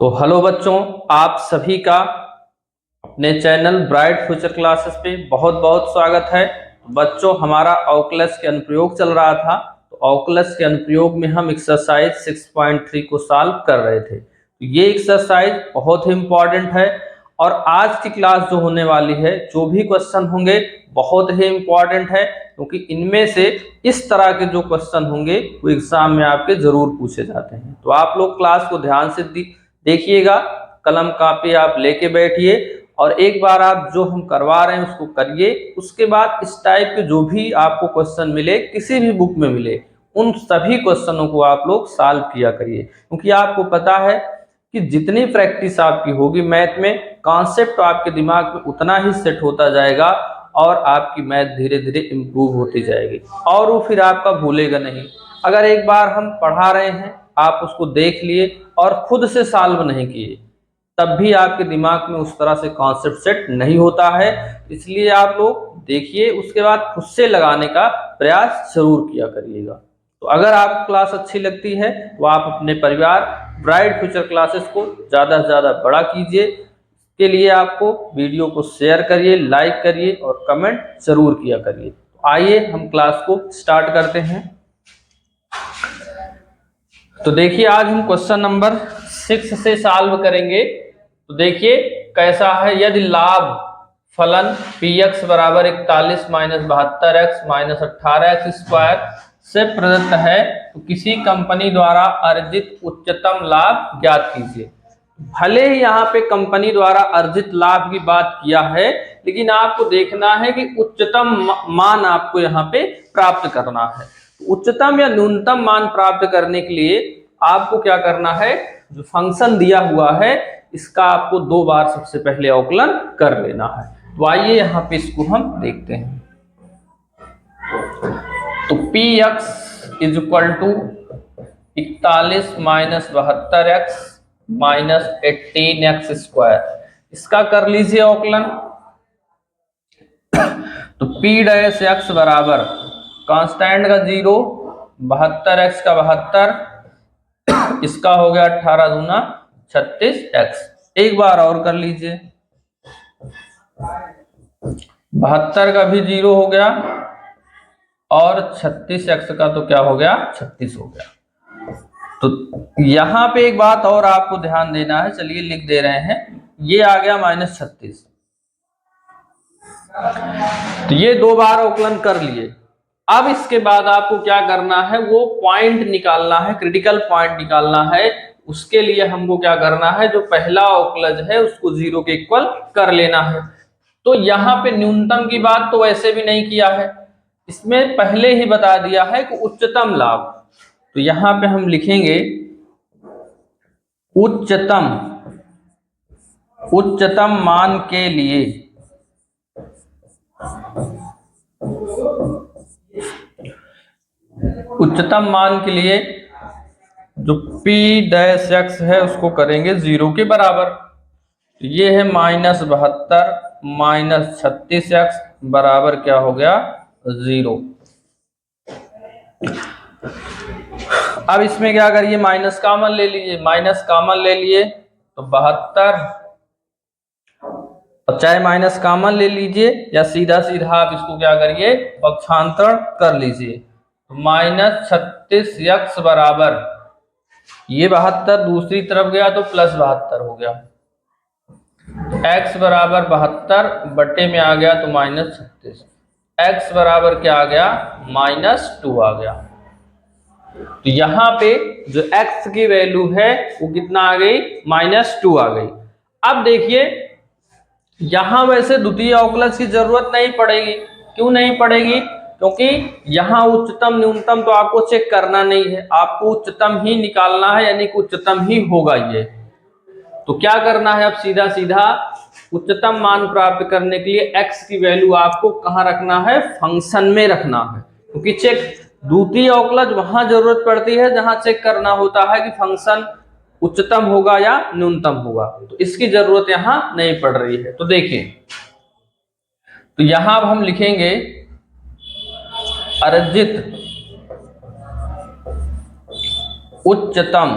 तो हेलो बच्चों, आप सभी का अपने चैनल ब्राइट फ्यूचर क्लासेस पे बहुत बहुत स्वागत है। बच्चों, हमारा ऑकलस के अनुप्रयोग चल रहा था। तो ऑकलस के अनुप्रयोग में हम एक्सरसाइज 6.3 को सॉल्व कर रहे थे। तो ये एक्सरसाइज बहुत ही इम्पोर्टेंट है और आज की क्लास जो होने वाली है, जो भी क्वेश्चन होंगे बहुत ही इम्पोर्टेंट है, क्योंकि इनमें से इस तरह के जो क्वेश्चन होंगे वो एग्जाम में आपके जरूर पूछे जाते हैं। तो आप लोग क्लास को ध्यान से देखिएगा, कलम कापी आप लेके बैठिए और एक बार आप जो हम करवा रहे हैं उसको करिए। उसके बाद इस टाइप के जो भी आपको क्वेश्चन मिले, किसी भी बुक में मिले, उन सभी क्वेश्चनों को आप लोग सॉल्व किया करिए, क्योंकि आपको पता है कि जितनी प्रैक्टिस आपकी होगी मैथ में, कॉन्सेप्ट आपके दिमाग में उतना ही सेट होता जाएगा और आपकी मैथ धीरे धीरे इम्प्रूव होती जाएगी और वो फिर आपका भूलेगा नहीं। अगर एक बार हम पढ़ा रहे हैं, आप उसको देख लिए और खुद से सॉल्व नहीं किए, तब भी आपके दिमाग में उस तरह से कॉन्सेप्ट सेट नहीं होता है। इसलिए आप लोग देखिए, उसके बाद खुद से लगाने का प्रयास जरूर किया करिएगा। तो अगर आपको क्लास अच्छी लगती है तो आप अपने परिवार ब्राइट फ्यूचर क्लासेस को ज़्यादा से ज़्यादा बड़ा कीजिए। के लिए आपको वीडियो को शेयर करिए, लाइक करिए और कमेंट जरूर किया करिए। तो आइए हम क्लास को स्टार्ट करते हैं। तो देखिए, आज हम क्वेश्चन नंबर 6 से सॉल्व करेंगे। तो देखिए कैसा है। यदि लाभ फलन px बराबर 41 minus 72x minus 18x square से प्रदत्त है तो किसी कंपनी द्वारा अर्जित उच्चतम लाभ ज्ञात कीजिए। भले ही यहाँ पे कंपनी द्वारा अर्जित लाभ की बात किया है, लेकिन आपको देखना है कि उच्चतम मान आपको यहाँ पे प्राप्त करना है। उच्चतम या न्यूनतम मान प्राप्त करने के लिए आपको क्या करना है, जो फंक्शन दिया हुआ है इसका आपको 2 बार सबसे पहले अवकलन कर लेना है। तो आइए यहाँ पे इसको हम देखते हैं। तो px is equal to 41 minus 72x minus 18x square, इसका कर लीजिए अवकलन। तो p डैश x बराबर कांस्टेंट का 0, 72x का 72, इसका हो गया 18 दूना 36x। एक बार और कर लीजिए, 72 का भी 0 हो गया और 36x का तो क्या हो गया, 36 हो गया। तो यहाँ पे एक बात और आपको ध्यान देना है, चलिए लिख दे रहे हैं। ये आ गया माइनस 36। तो ये 2 बार अवकलन कर लिए। अब इसके बाद आपको क्या करना है, वो पॉइंट निकालना है, क्रिटिकल पॉइंट निकालना है। उसके लिए हमको क्या करना है, जो पहला अवकलज है उसको 0 के इक्वल कर लेना है। तो यहाँ पे न्यूनतम की बात तो वैसे भी नहीं किया है, इसमें पहले ही बता दिया है कि उच्चतम लाभ। तो यहाँ पे हम लिखेंगे उच्चतम मान के लिए जो p डैश x है उसको करेंगे 0 के बराबर। तो ये है माइनस 72 माइनस 36x बराबर क्या हो गया, 0। अब इसमें क्या करिए, माइनस कॉमन ले लीजिए। माइनस कॉमन ले लिए तो 72, चाहे माइनस कॉमन ले लीजिए या सीधा सीधा आप इसको क्या करिए, पक्षांतरण कर लीजिए। माइनस 36x बराबर ये 72 दूसरी तरफ गया तो प्लस 72 हो गया। x बराबर 72 बटे में आ गया तो माइनस 36, x बराबर क्या आ गया, -2 आ गया। तो यहाँ पे जो x की वैल्यू है वो कितना आ गई, -2 आ गई। अब देखिए यहाँ वैसे द्वितीय अवकलज की जरूरत नहीं पड़ेगी। क्यों नहीं पड़ेगी, क्योंकि यहाँ उच्चतम न्यूनतम तो आपको चेक करना नहीं है, आपको उच्चतम ही निकालना है, यानी कि उच्चतम ही होगा ये। तो क्या करना है, अब सीधा सीधा उच्चतम मान प्राप्त करने के लिए x की वैल्यू आपको कहाँ रखना है, फंक्शन में रखना है। क्योंकि चेक द्वितीय अवकलज वहां जरूरत पड़ती है जहां चेक करना होता है कि फंक्शन उच्चतम होगा या न्यूनतम होगा, तो इसकी जरूरत यहां नहीं पड़ रही है। तो देखिए, तो यहां अब हम लिखेंगे अर्जित उच्चतम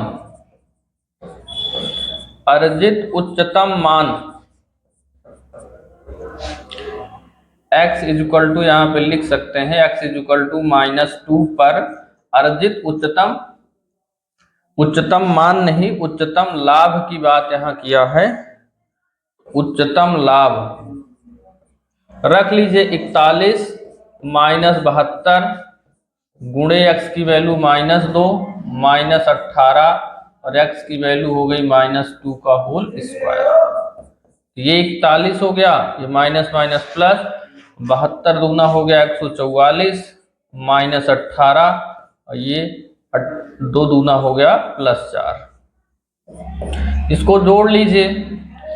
अर्जित उच्चतम मान x इक्वल टू, यहाँ पे लिख सकते हैं x इक्वल टू -2 पर अर्जित उच्चतम मान नहीं, उच्चतम लाभ की बात यहाँ किया है। उच्चतम लाभ रख लीजिए 41 -72 गुणे x की वैल्यू -2 -18 और x की वैल्यू हो गई -2 का होल स्क्वायर। ये 41 हो गया, ये माइनस माइनस प्लस, 72 दूना हो गया 144 -18 और ये 2 दूना हो गया +4। इसको जोड़ लीजिए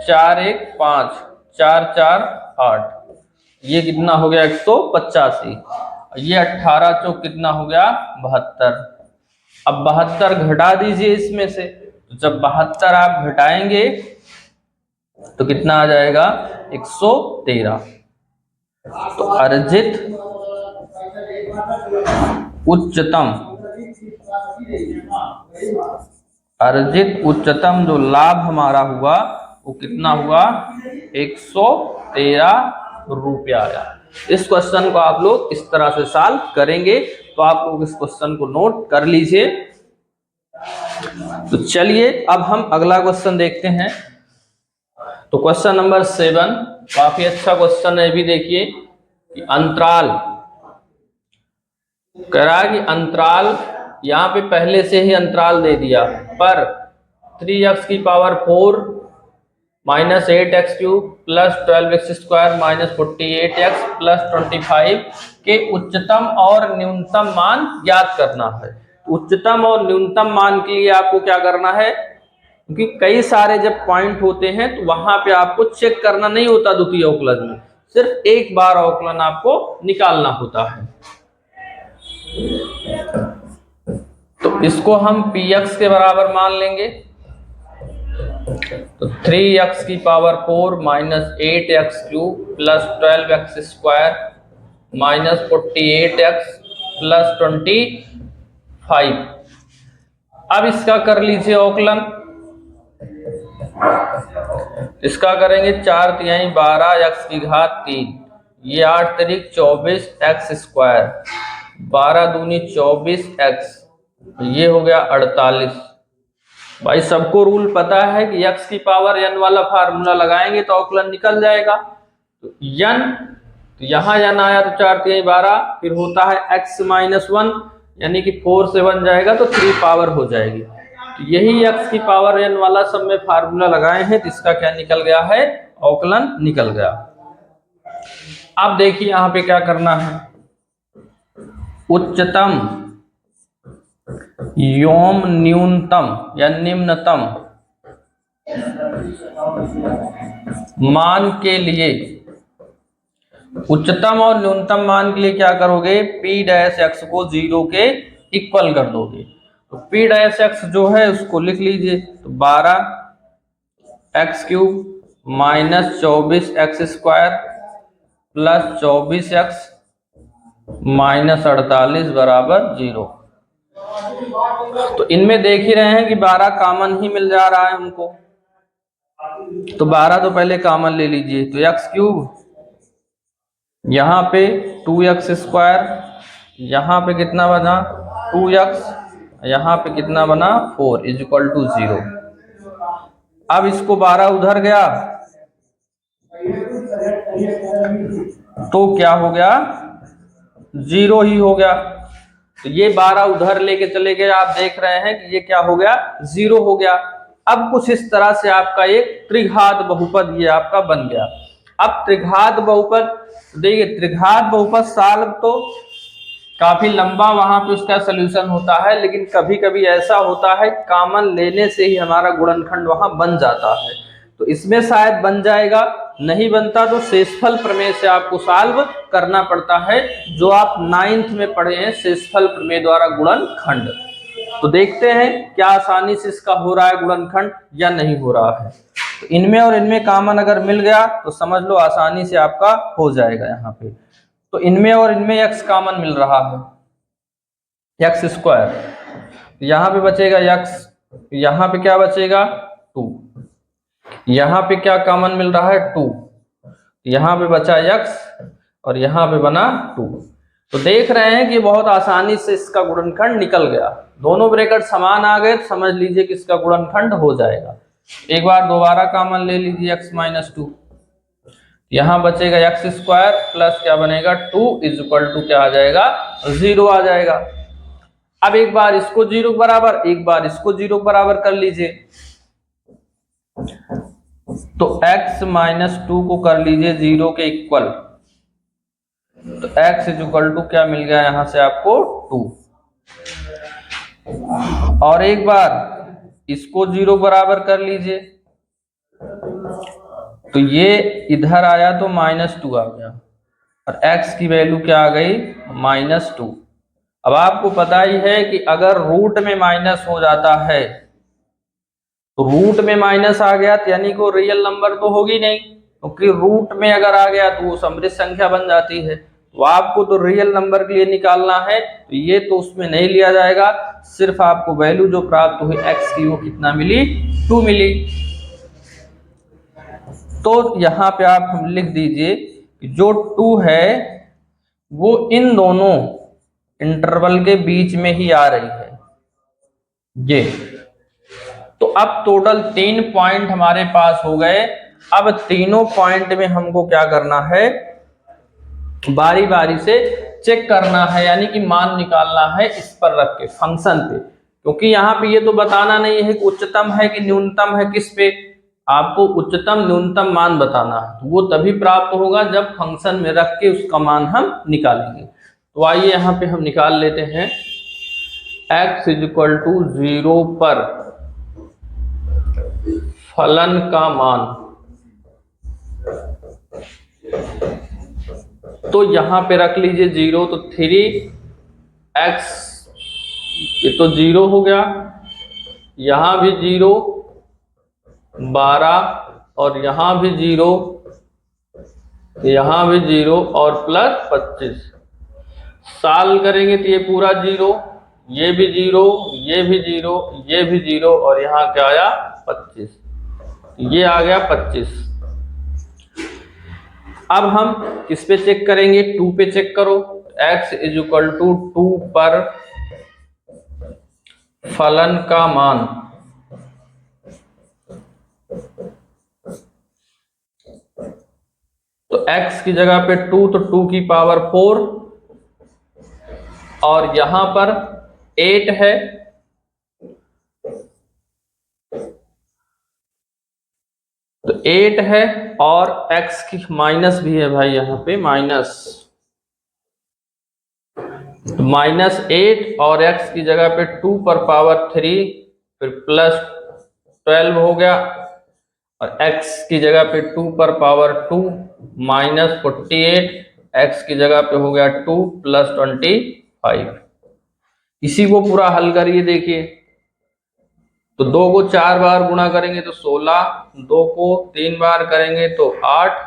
4 1 5 4 4 8, ये कितना हो गया 185, ये 18 चौक कितना हो गया 72। अब 72 घटा दीजिए इसमें से, जब 72 आप घटाएंगे तो कितना आ जाएगा 113। तो अर्जित उच्चतम जो लाभ हमारा हुआ वो कितना हुआ 113 रुपया आया। इस क्वेश्चन को आप लोग इस तरह से सॉल्व करेंगे, तो आप लोग इस क्वेश्चन को नोट कर लीजिए। तो चलिए अब हम अगला क्वेश्चन देखते हैं। तो क्वेश्चन नंबर 7 काफी अच्छा क्वेश्चन है, भी देखिए कि अंतराल कह रहा है कि अंतराल, यहाँ पे पहले से ही अंतराल दे दिया, पर 3x की पावर 4 -8x³ + 12x² -48x + 25 के उच्चतम और न्यूनतम मान ज्ञात करना है। उच्चतम और न्यूनतम मान के लिए आपको क्या करना है, क्योंकि कई सारे जब पॉइंट होते हैं तो वहां पे आपको चेक करना नहीं होता द्वितीय अवकलन में, सिर्फ एक बार अवकलन आपको निकालना होता है। तो इसको हम px के बराबर मान लेंगे। तो 3x की पावर 4 -8x³ + 12x² -48x + 25। अब इसका कर लीजिए अवकलन। इसका करेंगे 4 तिहाई 12 x की घात 3, ये 8 तिरिक 24 x², 12 दूनी 24x, ये हो गया 48। भाई सबको रूल पता है कि x की पावर n वाला फार्मूला लगाएंगे तो अवकलन निकल जाएगा। तो n, तो यहाँ n आया तो 4 तिहाई 12, फिर होता है x -1 यानी कि 4 से 1 जाएगा तो 3 पावर हो जाएगी। तो यही x की पावर n वाला सब में फार्मूला लगाए हैं, तो इसका क्या निकल गया है, अवकलन निकल गया। अब देखिए यहाँ पे क्या करना है, उच्चतम एवं न्यूनतम या निम्नतम मान के लिए, उच्चतम और न्यूनतम मान के लिए क्या करोगे, p' को 0 के इक्वल कर दोगे। तो p' जो है उसको लिख लीजिए, तो 12x³ -24x² + 24x -48 बराबर 0। तो इनमें देख ही रहे हैं कि 12 कॉमन ही मिल जा रहा है हमको, तो 12 तो पहले कॉमन ले लीजिए। तो x³ यहाँ पे 2x², यहाँ पे कितना बना 2x, यहाँ पे कितना बना 4 = 0। अब इसको 12 उधर गया तो क्या हो गया 0 ही हो गया। तो ये 12 उधर लेके चले गए, आप देख रहे हैं कि ये क्या हो गया 0 हो गया। अब कुछ इस तरह से आपका एक त्रिघात बहुपद ये आपका बन गया। अब त्रिघात बहुपद देखिए, त्रिघात बहुपद सॉल्व तो काफी लंबा वहां पे उसका सलूशन होता है, लेकिन कभी कभी ऐसा होता है कॉमन लेने से ही हमारा गुणनखंड वहां बन जाता है। तो इसमें शायद बन जाएगा, नहीं बनता तो शेषफल प्रमेय से आपको सॉल्व करना पड़ता है, जो आप 9th में पढ़े हैं, शेषफल प्रमेय द्वारा गुणनखंड। तो देखते हैं क्या आसानी से इसका हो रहा है गुणनखंड या नहीं हो रहा है। तो इनमें और इनमें कॉमन अगर मिल गया तो समझ लो आसानी से आपका हो जाएगा यहाँ पे। तो इनमें और इनमें x कॉमन मिल रहा है x², यहाँ पे बचेगा x, यहाँ पे क्या बचेगा 2, यहाँ पे क्या कॉमन मिल रहा है 2, यहाँ पे बचा x और यहाँ पे बना 2। तो देख रहे हैं कि बहुत आसानी से इसका गुणनखंड निकल गया, दोनों ब्रैकेट समान आ गए तो समझ लीजिए कि इसका गुणनखंड हो जाएगा। एक बार दोबारा कॉमन ले लीजिए x माइनस 2, यहाँ बचेगा x स्क्वायर प्लस क्या बनेगा 2 इज इक्वल टू क्या आ जाएगा 0 आ जाएगा। अब एक बार इसको 0 के बराबर, एक बार इसको 0 के बराबर कर लीजिए, तो x माइनस 2 को कर लीजिए 0 के इक्वल, तो x इज इक्वल टू क्या मिल गया यहां से आपको 2। और एक बार इसको 0 बराबर कर लीजिए, तो ये इधर आया तो माइनस 2 आ गया और x की वैल्यू क्या आ गई माइनस 2। अब आपको पता ही है कि अगर रूट में माइनस हो जाता है तो रूट में माइनस आ गया तो यानी को रियल नंबर तो होगी नहीं, क्योंकि रूट में अगर आ गया तो वो समृद्ध संख्या बन जाती है। तो आपको तो रियल नंबर के लिए निकालना है, तो ये तो उसमें नहीं लिया जाएगा, सिर्फ आपको वैल्यू जो प्राप्त हुई x की वो कितना मिली 2 मिली। तो यहाँ पे आप हम लिख दीजिए कि जो 2 है वो इन दोनों इंटरवल के बीच में ही आ रही है ये। तो अब टोटल 3 पॉइंट हमारे पास हो गए। अब तीनों पॉइंट में हमको क्या करना है, बारी बारी से चेक करना है, यानी कि मान निकालना है इस पर रख के फंक्शन पे, क्योंकि यहाँ पे ये तो बताना नहीं है कि उच्चतम है कि न्यूनतम है, किस पे आपको उच्चतम न्यूनतम मान बताना है। तो वो तभी प्राप्त होगा जब फंक्शन में रख के उसका मान हम निकालेंगे। तो आइए यहाँ पे हम निकाल लेते हैं x इज इक्वल टू 0 पर फलन का मान। तो यहां पे रख लीजिए 0, तो 3x, ये तो 0 हो गया, यहां भी 0, 12 और यहां भी 0, यहां भी 0 और प्लस 25। साल करेंगे तो ये पूरा 0, ये भी 0, ये भी 0, ये भी 0 और यहाँ क्या आया 25, ये आ गया 25। अब हम किस पे चेक करेंगे, 2 पे चेक करो। x इज इक्वल टू 2 पर फलन का मान। तो x की जगह पे 2, तो 2 की पावर 4 और यहां पर 8 है, तो 8 है और x की माइनस भी है भाई, यहाँ पे माइनस, तो -8 और x की जगह पे 2 पर पावर 3 फिर प्लस 12 हो गया और x की जगह पे 2 पर पावर 2 -48, x की जगह पे हो गया 2 प्लस 25। इसी को पूरा हल करिए, देखिए तो 2 को 4 बार गुणा करेंगे तो 16, 2 को 3 बार करेंगे तो 8,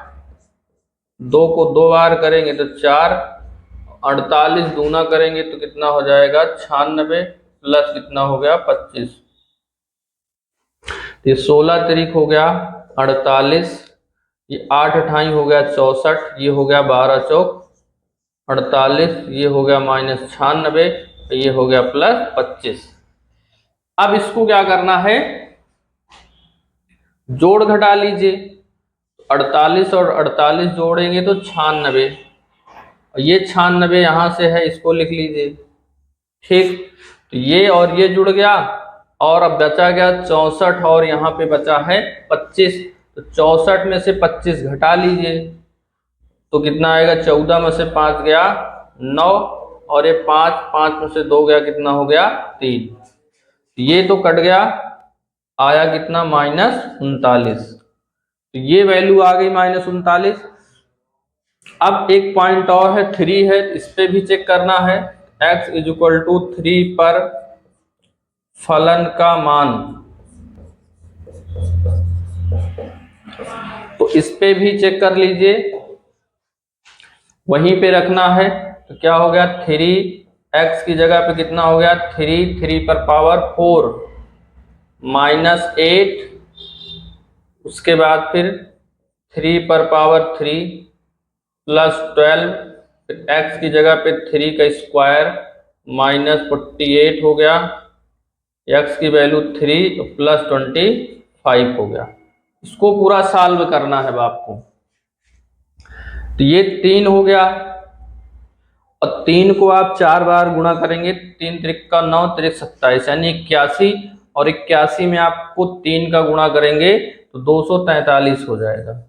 2 को 2 बार करेंगे तो 4, 48 दूना करेंगे तो कितना हो जाएगा 96 प्लस कितना हो गया 25। ये 16 तारीख हो गया 48, ये 8 अठाई हो गया 64, ये हो गया 12 चौक 48, ये हो गया -96, ये हो गया प्लस 25। अब इसको क्या करना है, जोड़ घटा लीजिए। 48 और 48 जोड़ेंगे तो 96, ये 96 यहां से है, इसको लिख लीजिए। ठीक, तो ये और ये जुड़ गया और अब बचा गया 64 और यहाँ पे बचा है 25, तो 64 में से 25 घटा लीजिए तो कितना आएगा, 14 में से 5 गया 9 और ये 5 में से 2 गया, कितना हो गया 3, ये तो कट गया, आया कितना -39, तो ये वैल्यू आ गई -39। अब एक पॉइंट और है 3 है, इस पे भी चेक करना है। x इज इक्वल टू 3 पर फलन का मान, तो इस पे भी चेक कर लीजिए, वहीं पे रखना है। तो क्या हो गया 3 x की जगह पे कितना हो गया 3, 3 पर पावर 4 -8, उसके बाद फिर 3 पर पावर 3 +12, फिर x की जगह पे 3 का स्क्वायर -48 हो गया, x की वैल्यू 3 +25 हो गया। इसको पूरा सॉल्व करना है आपको। तो ये 3 हो गया और 3 को आप 4 बार गुणा करेंगे, 3 त्रिक का 9, त्रिक 27 यानी 81, और 81 में आपको 3 का गुणा करेंगे तो 243 हो जाएगा।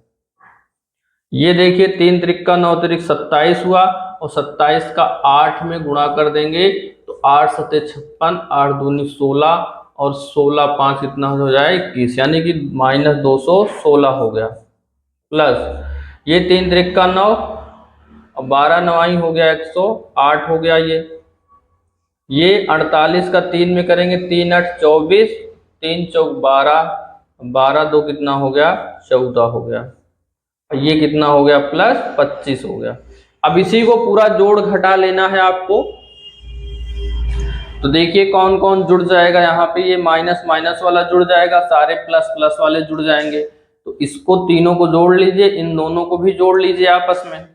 ये देखिए 3 त्रिक का 9, त्रिक 27 हुआ, और 27 का 8 में गुणा कर देंगे तो 8 सते 56, 8 दूनी 16, और 16 5 कितना हो जाए 21, यानी कि -216 हो गया। प्लस ये 3 त्रिक का 9 और 12 9 हो गया 108 हो गया। ये 48 का 3 में करेंगे, 3 8 24, 3 चौक 12, 12 2 कितना हो गया 14 हो गया। ये कितना हो गया +25 हो गया। अब इसी को पूरा जोड़ घटा लेना है आपको। तो देखिए कौन कौन जुड़ जाएगा यहाँ पे, ये माइनस माइनस वाला जुड़ जाएगा, सारे प्लस प्लस वाले जुड़ जाएंगे। तो इसको तीनों को जोड़ लीजिए, इन दोनों को भी जोड़ लीजिए आपस में।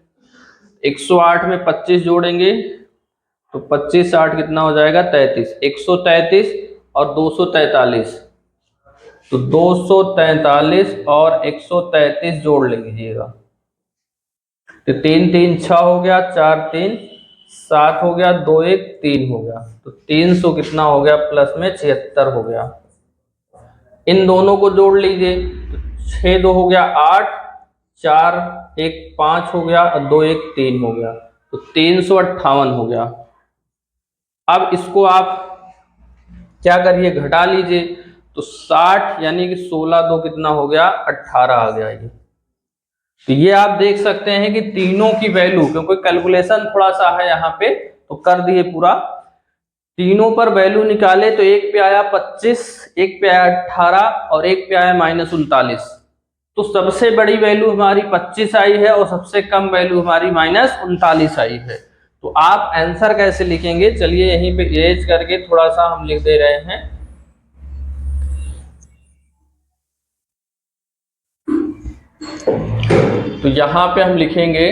108 में 25 जोड़ेंगे तो 25 8 कितना हो जाएगा 33, 133 और 243, तो 243 और 133 जोड़ लीजिएगा। तो 3 3 6 हो गया, 4 3 7 हो गया, 2 1 3 हो गया, तो 300 कितना हो गया प्लस में 76 हो गया। इन दोनों को जोड़ लीजिए, तो 6 2 हो गया 8, 4 1 5 हो गया और 2 1 3 हो गया, तो 358 हो गया। अब इसको आप क्या करिए घटा लीजिए, तो 60 यानी कि 16 2 कितना हो गया 18 आ गया। ये तो ये आप देख सकते हैं कि तीनों की वैल्यू, क्योंकि कैलकुलेशन थोड़ा सा है यहाँ पे तो कर दिए पूरा, तीनों पर वैल्यू निकाले तो एक पे आया 25, एक पे आया 18 और एक पे आया -39। तो सबसे बड़ी वैल्यू हमारी 25 आई है और सबसे कम वैल्यू हमारी -39 आई है। तो आप आंसर कैसे लिखेंगे, चलिए यहीं पे इरेज करके थोड़ा सा हम लिख दे रहे हैं। तो यहां पे हम लिखेंगे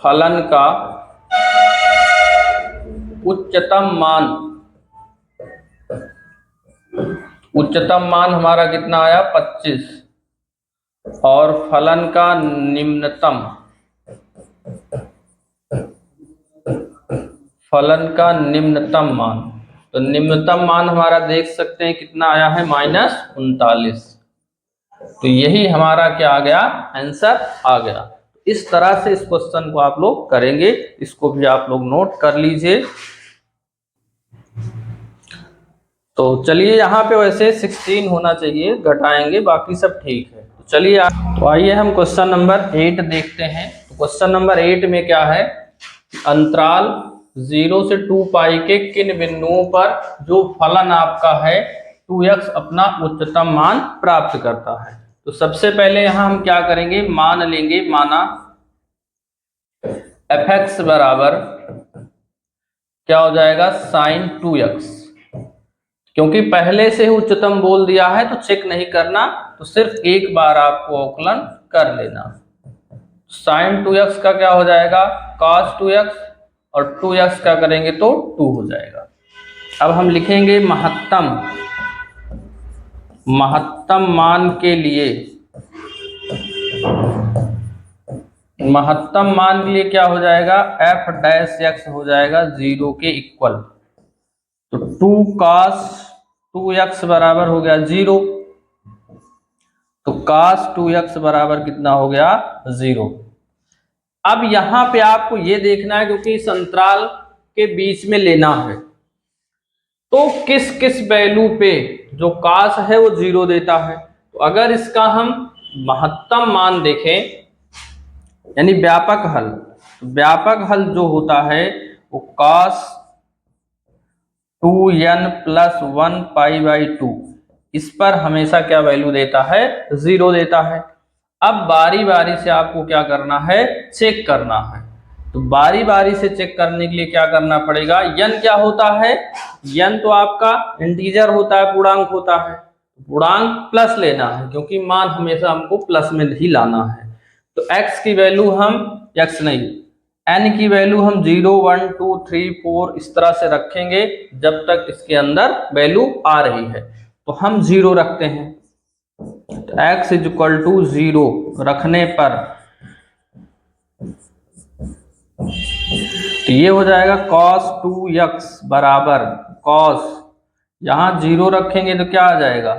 फलन का उच्चतम मान, उच्चतम मान हमारा कितना आया 25, और फलन का निम्नतम, फलन का निम्नतम मान, तो निम्नतम मान हमारा देख सकते हैं कितना आया है -39। तो यही हमारा क्या आ गया आंसर आ गया। इस तरह से इस क्वेश्चन को आप लोग करेंगे, इसको भी आप लोग नोट कर लीजिए। तो चलिए यहाँ पे वैसे 16 होना चाहिए, घटाएंगे, बाकी सब ठीक है। तो चलिए तो आइए हम क्वेश्चन नंबर 8 देखते हैं। तो क्वेश्चन नंबर 8 में क्या है, अंतराल 0 से 2 पाई के किन बिंदुओं पर जो फलन आपका है 2x अपना उच्चतम मान प्राप्त करता है। तो सबसे पहले यहाँ हम क्या करेंगे, मान लेंगे, माना f(x) बराबर क्या हो जाएगा sin 2x, क्योंकि पहले से ही उच्चतम बोल दिया है तो चेक नहीं करना, तो सिर्फ एक बार आपको अवकलन कर लेना। sin 2x का क्या हो जाएगा cos 2x, और 2x का करेंगे तो 2 हो जाएगा। अब हम लिखेंगे महत्तम, महत्तम मान के लिए, महत्तम मान के लिए क्या हो जाएगा f' हो जाएगा 0 के इक्वल। तो 2 cos 2x बराबर हो गया 0, तो cos 2x बराबर कितना हो गया 0। अब यहां पे आपको ये देखना है, क्योंकि इस अंतराल के बीच में लेना है, तो किस किस वैल्यू पे जो cos है वो 0 देता है। तो अगर इसका हम महत्तम मान देखें यानी व्यापक हल, व्यापक हल जो होता है वो cos 2n + 1 π/2, इस पर हमेशा क्या वैल्यू देता है 0 देता है। अब बारी बारी से आपको क्या करना है चेक करना है। तो बारी बारी से चेक करने के लिए क्या करना पड़ेगा, n क्या होता है, n तो आपका इंटीजर होता है, पूर्णांक होता है, पूर्णांक प्लस लेना है क्योंकि मान हमेशा हमको प्लस में ही लाना है। तो x की वैल्यू हम x नहीं n की वैल्यू हम 0 1 2 3 4 इस तरह से रखेंगे जब तक इसके अंदर वैल्यू आ रही है। तो हम 0 रखते हैं, तो x इज इक्वल टू 0 रखने पर तो ये हो जाएगा cos 2x बराबर cos, यहां 0 रखेंगे तो क्या आ जाएगा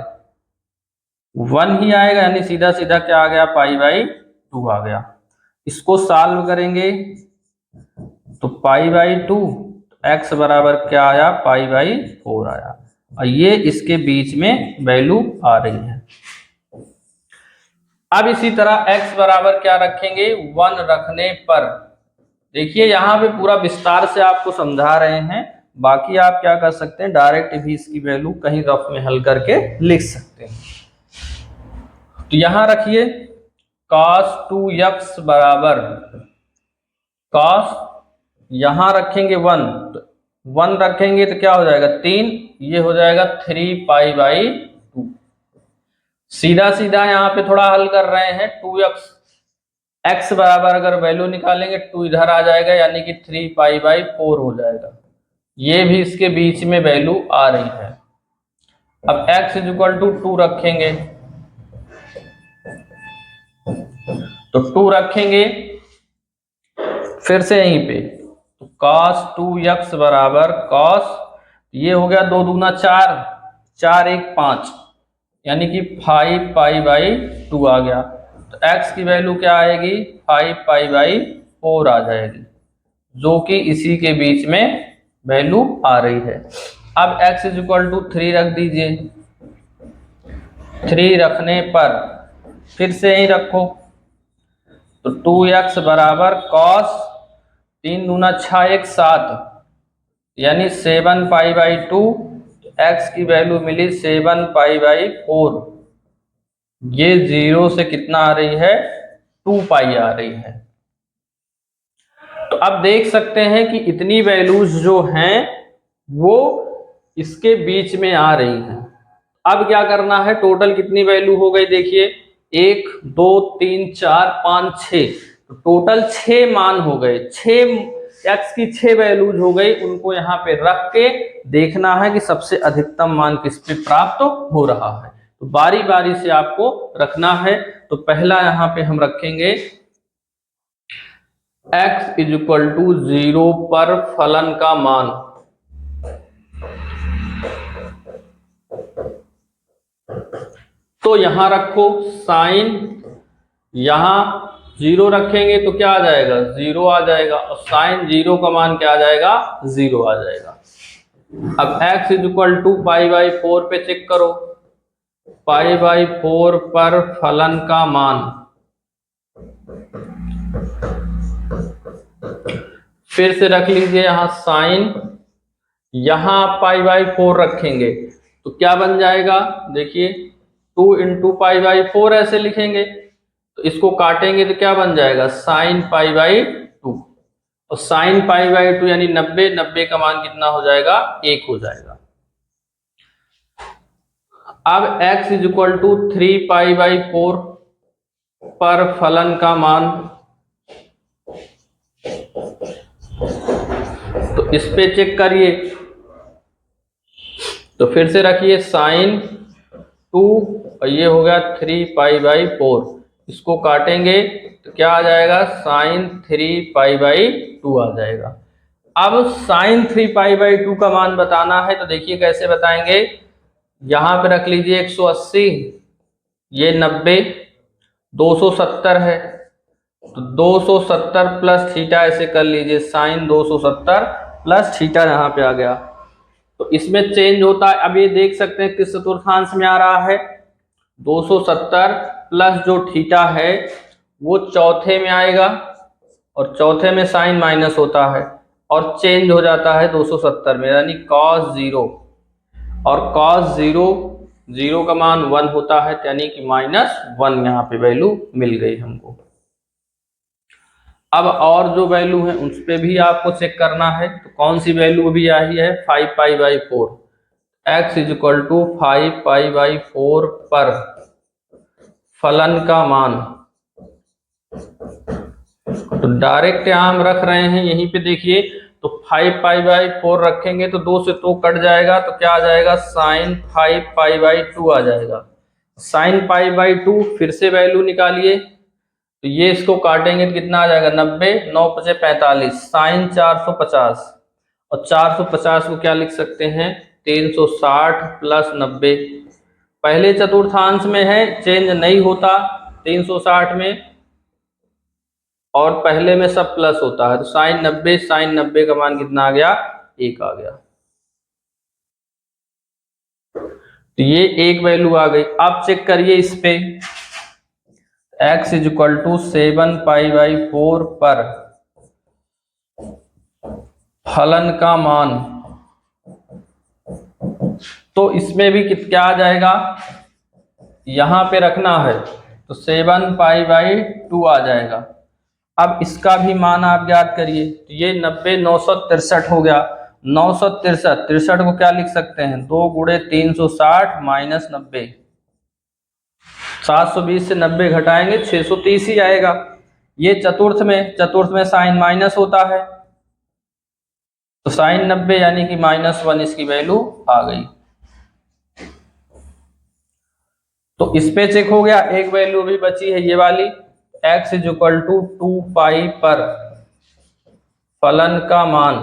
1 ही आएगा, यानी सीधा सीधा क्या आ गया पाई बाई 2 आ गया। इसको सॉल्व करेंगे तो पाई बाई 2, एक्स बराबर क्या आया पाई बाई 4 आया, और ये इसके बीच में वैल्यू आ रही है। अब इसी तरह x बराबर क्या रखेंगे 1 रखने पर, देखिए यहाँ पे पूरा विस्तार से आपको समझा रहे हैं, बाकी आप क्या कर सकते हैं डायरेक्ट भी इसकी वैल्यू कहीं रफ में हल करके लिख सकते हैं। तो यहां रखिए cos 2x बराबर cos, यहां रखेंगे 1, तो 1 रखेंगे तो क्या हो जाएगा 3, ये हो जाएगा 3 पाई बाई 2। सीधा सीधा यहाँ पे थोड़ा हल कर रहे हैं 2x, x बराबर अगर वैल्यू निकालेंगे 2 इधर आ जाएगा यानी कि 3 पाई बाई 4 हो जाएगा, ये भी इसके बीच में वैल्यू आ रही है। अब x इज इक्वल टू 2 रखेंगे, तो 2 रखेंगे फिर से यहीं पे, तो cos 2x बराबर cos, ये हो गया 2 दूना 4, 4 1 5, यानी कि 5 पाई बाई 2 आ गया। तो x की वैल्यू क्या आएगी 5 पाई बाई 4 आ जाएगी, जो कि इसी के बीच में वैल्यू आ रही है। अब x इज इक्वल टू 3 रख दीजिए, 3 रखने पर फिर से यही रखो, तो 2x बराबर cos, 3 दूना 6 1 7, यानी 7 पाई बाई 2, x की वैल्यू मिली 7 पाई बाई 4, ये 0 से कितना आ रही है 2 पाई आ रही है। तो अब देख सकते हैं कि इतनी वैल्यूज जो हैं वो इसके बीच में आ रही हैं। अब क्या करना है, टोटल कितनी वैल्यू हो गई देखिए 1 2 3 4 5 6, तो टोटल 6 मान हो गए, 6 x की 6 वैल्यूज हो गई, उनको यहाँ पे रख के देखना है कि सबसे अधिकतम मान किस पे प्राप्त हो रहा है। तो बारी बारी से आपको रखना है। तो पहला यहाँ पे हम रखेंगे x इज इक्वल टू 0 पर फलन का मान, तो यहां रखो साइन, यहां 0 रखेंगे तो क्या आ जाएगा 0 आ जाएगा, और साइन 0 का मान क्या आ जाएगा 0 आ जाएगा। अब x is equal to pi by 4 पे चेक करो, पाई बाई 4 पर फलन का मान, फिर से रख लीजिए यहां साइन, यहां पाई बाई 4 रखेंगे तो क्या बन जाएगा देखिए 2 इंटू पाई बाई 4 ऐसे लिखेंगे, तो इसको काटेंगे तो क्या बन जाएगा साइन पाई बाई 2, और साइन पाई बाई 2 यानी 90, 90 का मान कितना हो जाएगा 1 हो जाएगा। अब x is equal to 3 pi by 4 पर फलन का मान, तो इस पे चेक करिए, तो फिर से रखिए साइन 2 और ये हो गया 3 पाई बाई 4, इसको काटेंगे तो क्या आ जाएगा साइन 3 पाई बाई 2 आ जाएगा। अब साइन 3 पाई बाई 2 का मान बताना है, तो देखिए कैसे बताएंगे, यहां पे रख लीजिए 180, ये 90, 270 है, तो 270 प्लस थीटा ऐसे कर लीजिए, साइन 270 प्लस थीटा यहाँ पे आ गया, तो इसमें चेंज होता है। अब ये देख सकते हैं किस चतुर्थांश में आ रहा है, 270 प्लस जो थीटा है वो चौथे में आएगा, और चौथे में साइन माइनस होता है और चेंज हो जाता है 270 में, यानी cos 0, और cos 0, 0 का मान 1 होता है, यानी कि -1 यहाँ पे वैल्यू मिल गई हमको। अब और जो वैल्यू है उस पे भी आपको चेक करना है। तो कौन सी वैल्यू भी आई है 5π/4, x इज इक्वल टू 5π/4 पर फलन का मान। तो डायरेक्ट यहाँ हम रख रहे हैं, यहीं पे देखिए। तो 5π/4 रखेंगे तो 2 से 2 कट जाएगा, तो क्या आ जाएगा sin 5π/2 आ जाएगा। sin π/2 फिर से वैल्यू निकालिए, तो ये इसको काटेंगे तो कितना आ जाएगा 90, 9 × 5 = 45, sin 450। और 450 को क्या लिख सकते हैं 360 + 90। पहले चतुर्थांश में है, चेंज नहीं होता 360 में, और पहले में सब प्लस होता है। तो sin 90 का मान कितना आ गया 1 आ गया। तो ये एक वैल्यू आ गई। अब चेक करिए इस पे, x इज इक्वल टू 7π/4 पर फलन का मान। तो इसमें भी क्या आ जाएगा, यहां पे रखना है तो 7π/2 आ जाएगा। अब इसका भी मान आप ज्ञात करिए। तो ये 90, 963 हो गया। 963 को क्या लिख सकते हैं 2 × 360 - 90। 720 से 90 घटाएंगे 630 ही आएगा। ये चतुर्थ में साइन माइनस होता है, तो साइन 90 यानी कि -1 इसकी वैल्यू आ गई। तो इस पे चेक हो गया। एक वैल्यू भी बची है ये वाली, x इज इक्वल टू 2π पर फलन का मान।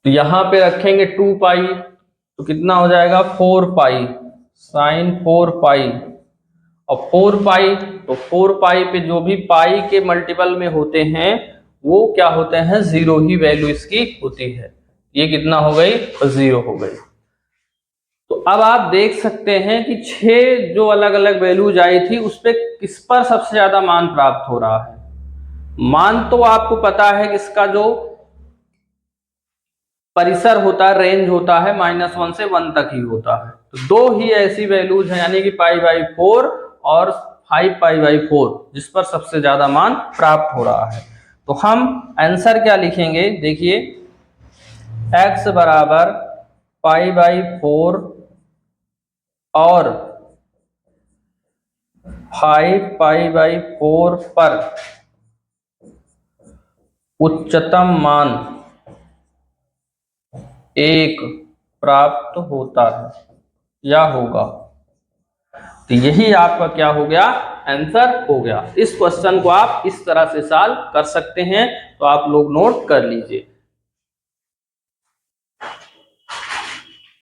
तो यहां पे रखेंगे 2π, तो कितना हो जाएगा 4π, sin 4π। और 4π, तो 4π पे जो भी पाई के मल्टीपल में होते हैं वो क्या होते हैं 0 ही वैल्यू इसकी होती है। ये कितना हो गई 0 हो गई। तो अब आप देख सकते हैं कि 6 जो अलग अलग वैल्यूज आई थी उस पे किस पर सबसे ज्यादा मान प्राप्त हो रहा है। मान तो आपको पता है कि इसका जो परिसर होता है, रेंज होता है, -1 से 1 तक ही होता है। तो 2 ही ऐसी वैल्यूज हैं, यानी कि π/4 और 5π/4, जिस पर सबसे ज्यादा मान प्राप्त हो रहा है। तो हम आंसर क्या लिखेंगे, देखिए x बराबर π/4 और 5π/4 पर उच्चतम मान 1 प्राप्त होता है या होगा। तो यही आपका क्या हो गया आंसर हो गया। इस क्वेश्चन को आप इस तरह से सॉल्व कर सकते हैं, तो आप लोग नोट कर लीजिए।